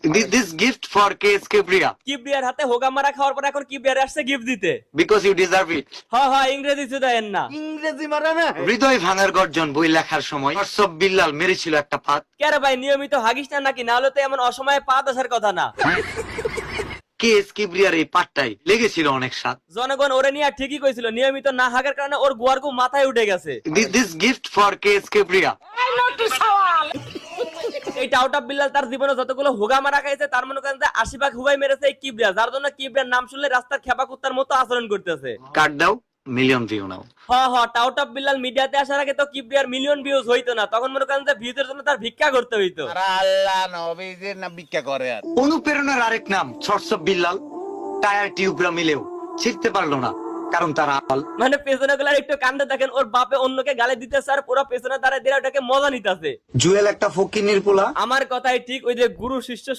This gift for KS Kibria কিবরিয়ার হাতে হোগা মারা খাওয়ার পর এখন কিবরিয়ার আসছে গিফট দিতে। because you deserve it. হ্যাঁ ইংরেজি শুধায়েন না। ইংরেজি মারা না হৃদয় ভাঙার গর্জন বই লেখার সময় সব বিল্লাল মেরেছিল একটা পাত। কেরে ভাই নিয়মিত হাগিস না নাকি? না হলে তো এমন অসময়ে পা আসার কথা না। KS Kibriয়ার এই পাতটাই লেগেছিল অনেক স্বাদ। জনগণ ওরে নিয়ে ঠিকই কইছিল, নিয়মিত না হাগার কারণে ওর গোয়ারগু মাথায় উঠে গেছে। This gift for KS Kibria এই টাউটা বিল্লাল তার জীবনে যতগুলো হোগা মারা খাইছে তার মনে করেন যে 80 ভাগ হুগাই মেরেছে এই কিবরিয়া, যার জন্য কিবরিয়ার নাম শুনলে রাস্তার খেপা কুত্তার মতো আচরণ করতেছে। কাট দাও, মিলিয়ন ভিউ নাও। টাউটা বিল্লাল মিডিয়াতে আসার আগে তো কিবরিয়ার মিলিয়ন ভিউজ হইতো না, তখন মনে করেন যে ভিউজের জন্য তার ভিক্ষা করতে হইতো। আল্লাহ নবীজির না ভিক্ষা করে আর অনুপ্রেরণার আরেক নাম সব বিল্লাল টায়ার টিউবরা মিলেও ছিঁড়তে পারলো না, কারণ তারা আল। মানে পেছনে গেলার একটু কান্দে দেখেন, ওর বাপে অন্যকে গালি দিতেছে আর পুরো পেছনে দাঁড়ায় দিয়ে ওটাকে মজা নিতেছে। জুয়েল একটা ফকিনির পোলা। আমার কথাই ঠিক, ওই যে গুরু শিষ্য